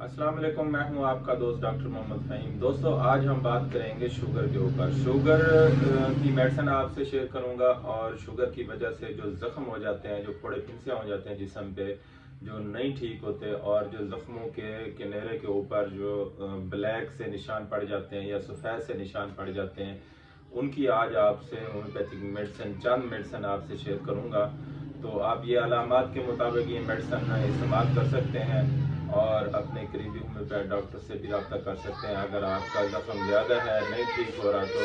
अस्सलाम वालेकुम, मैं हूं आपका दोस्त डॉक्टर मोहम्मद फ़हीम। दोस्तों, आज हम बात करेंगे शुगर के ऊपर। शुगर की मेडिसिन आपसे शेयर करूंगा, और शुगर की वजह से जो ज़ख्म हो जाते हैं, जो फोड़े फिंसियाँ हो जाते हैं जिस्म पे, जो नहीं ठीक होते, और जो ज़ख्मों के किनारे के ऊपर जो ब्लैक से निशान पड़ जाते हैं या सफ़ेद से निशान पड़ जाते हैं, उनकी आज आपसे होम्योपैथिक मेडिसिन, चंद मेडिसिन आपसे शेयर करूंगा। तो आप ये अलामात के मुताबिक ये मेडिसिन इस्तेमाल कर सकते हैं, और अपने करीबी होम्योपैथ डॉक्टर से भी रब्ता कर सकते हैं। अगर आपका ज़ख्म ज़्यादा है, नहीं ठीक हो रहा, तो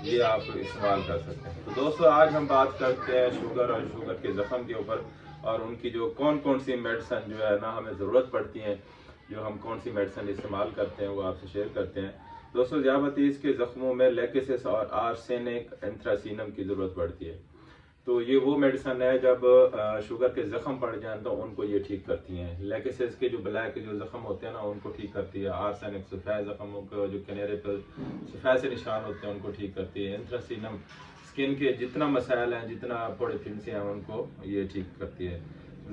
ये आप इस्तेमाल कर सकते हैं। तो दोस्तों, आज हम बात करते हैं शुगर और शुगर के ज़ख्म के ऊपर, और उनकी जो कौन कौन सी मेडिसिन जो है ना हमें ज़रूरत पड़ती है, जो हम कौन सी मेडिसिन इस्तेमाल करते हैं, वो आपसे शेयर करते हैं। दोस्तों, ज़ियाबतीस के ज़ख्मों में लेकेसिस और आर्सेनिक एंथ्रासीनम की ज़रूरत पड़ती है। तो ये वो मेडिसिन है जब शुगर के ज़ख्म पड़ जाएं तो उनको ये ठीक करती हैं। लेकेसिस के जो ब्लैक जो ज़ख्म होते हैं ना, उनको ठीक करती है। आर्सेनिक सफ़ेद ज़ख्मों को, जो किनारे पर सफ़ेद से निशान होते हैं, उनको ठीक करती है। एंथ्रासीनम स्किन के जितना मसाइल हैं, जितना फोड़े फिंसियाँ हैं, उनको ये ठीक करती है।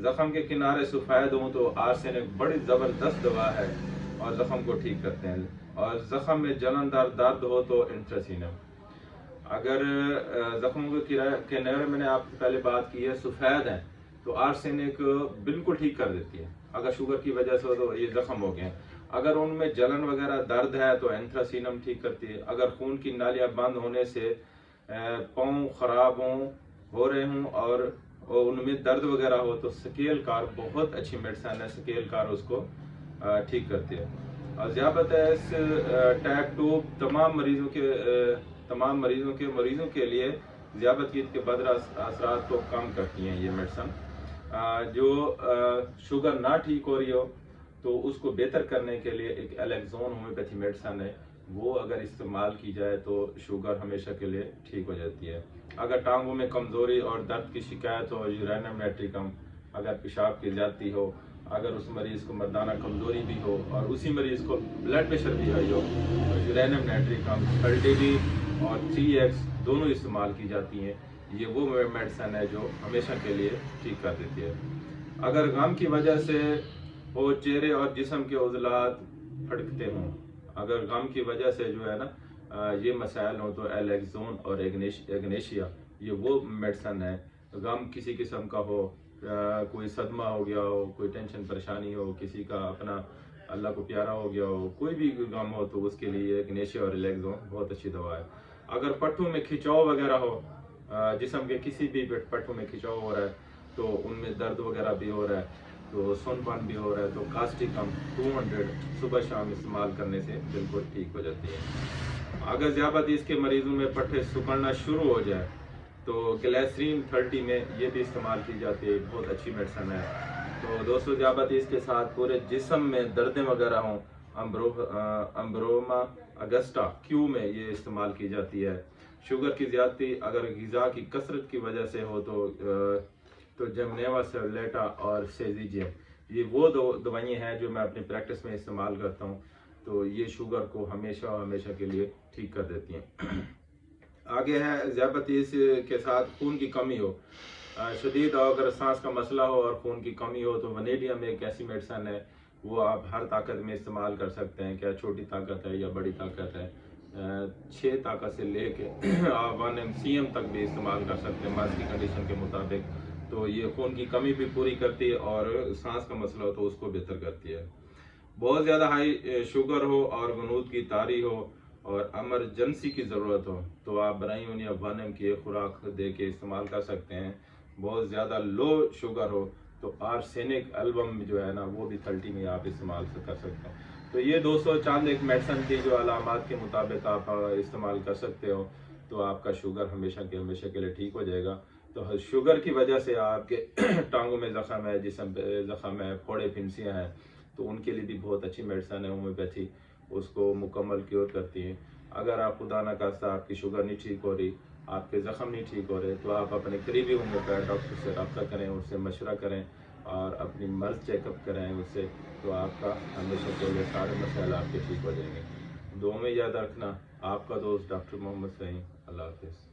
ज़ख्म के किनारे सफ़ेद हों तो आर्सेनिक बड़ी ज़बरदस्त दवा है, और ज़ख्म को ठीक करते हैं। और ज़ख्म में जलनदार दर्द हो तो एंथ्रासीनम। अगर जख्मों के किनारे मैंने आपसे पहले बात की है सफ़ेद है, तो आर्सेनिक बिल्कुल ठीक कर देती है। अगर शुगर की वजह से तो ये जख्म हो गए। अगर उनमें जलन वगैरह दर्द है तो एंथ्रासीनम ठीक करती है। अगर खून की नालियां बंद होने से पाँव खराब हो रहे हों, और उनमें दर्द वगैरह हो, तो स्केल कार बहुत अच्छी मेडिसिन है। स्केल कार उसको ठीक करती है। और ज़ियाबतीस टाइप 2 तमाम मरीजों के लिए ज़ियाबतीस के बद असरात को कम करती हैं ये मेडिसिन। जो शुगर ना ठीक हो रही हो, तो उसको बेहतर करने के लिए एक एलेक्सोन होम्योपैथी मेडिसिन है, वो अगर इस्तेमाल की जाए तो शुगर हमेशा के लिए ठीक हो जाती है। अगर टांगों में कमज़ोरी और दर्द की शिकायत हो, यूरेनियम नाइट्रिकम, अगर पेशाब की ज़्यादती हो, अगर उस मरीज़ को मर्दाना कमज़ोरी भी हो, और उसी मरीज़ को ब्लड प्रेशर भी हाई हो, तो यूरेनियम नाइट्रिकम, थर्टी और 3x दोनों इस्तेमाल की जाती हैं। ये वो मेडिसिन है जो हमेशा के लिए ठीक कर देती है। अगर गम की वजह से वो चेहरे और जिस्म के उज़लात फटकते हों, अगर गम की वजह से जो है ना ये मसाइल हों, तो एलेक्सोन और एग्नेशिया ये वो मेडिसिन है। गम किसी किस्म का हो, कोई सदमा हो गया हो, कोई टेंशन परेशानी हो, किसी का अपना अल्लाह को प्यारा हो गया हो, कोई भी गम हो, तो उसके लिए एग्नेशिया और एलेक्सोन बहुत अच्छी दवा है। अगर पट्टों में खिंचाव वगैरह हो, जिस्म के किसी भी पट्टों में खिंचाव हो रहा है, तो उनमें दर्द वगैरह भी हो रहा है, तो सुनपन भी हो रहा है, तो कास्टिकम 200 सुबह शाम इस्तेमाल करने से बिल्कुल ठीक हो जाती है। अगर ज़ियाबतीस के मरीजों में पट्टे सिकुड़ना शुरू हो जाए, तो ग्लिसरीन 30 में ये भी इस्तेमाल की जाती है, बहुत अच्छी मेडिसिन है। तो दोस्तों, ज़ियाबतीस के साथ पूरे जिस्म में दर्दें वगैरह हों, अम्ब्रोमा अगस्टा क्यू में ये इस्तेमाल की जाती है। शुगर की ज़्यादती अगर ग़िज़ा की कसरत की वजह से हो, तो जमनेवा सेवलेटा और सेजिजियम ये वो दवाइयाँ हैं जो मैं अपनी प्रैक्टिस में इस्तेमाल करता हूँ। तो ये शुगर को हमेशा हमेशा के लिए ठीक कर देती हैं। आगे है ज़ियाबतीस के साथ खून की कमी हो, शदीद अगर सांस का मसला हो और खून की कमी हो, तो वनेडियम एक ऐसी मेडिसिन है, वो आप हर ताकत में इस्तेमाल कर सकते हैं। क्या छोटी ताकत है या बड़ी ताकत है, 6 ताकत से लेके आप 1 mcm तक भी इस्तेमाल कर सकते हैं मर्ज़ की कंडीशन के मुताबिक। तो ये खून की कमी भी पूरी करती है, और सांस का मसला हो तो उसको बेहतर करती है। बहुत ज़्यादा हाई शुगर हो और गनूद की तारी हो और एमरजेंसी की ज़रूरत हो, तो आप ब्राइन या 1 m की एक खुराक दे के इस्तेमाल कर सकते हैं। बहुत ज़्यादा लो शुगर हो तो आर्सेनिक एल्बम जो है ना, वो भी 30 में आप इस्तेमाल कर सकते हैं। तो ये 200 चांद एक मेडिसिन की जो अलामात के मुताबिक आप इस्तेमाल कर सकते हो, तो आपका शुगर हमेशा के लिए ठीक हो जाएगा। तो शुगर की वजह से आपके टांगों में ज़ख्म है, जिस्म पे ज़ख्म है, फोड़े फिंसियाँ हैं, तो उनके लिए भी बहुत अच्छी मेडिसिन है होम्योपैथी, उसको मुकम्मल क्योर करती है। अगर आप खुदा ना खास्ता आपकी शुगर नहीं ठीक हो रही, आपके ज़ख्म नहीं ठीक हो रहे, तो आप अपने करीबी होम्योपैथ डॉक्टर से रब्ता करें, उससे मशवरा करें, और अपनी मर्ज़ चेकअप कराएं उससे। तो आपका हमेशा के लिए सारे मसाइल आपके ठीक हो जाएंगे। दुआ में याद रखना, आपका दोस्त डॉक्टर मोहम्मद फ़हीम। अल्लाह हाफ़िज़।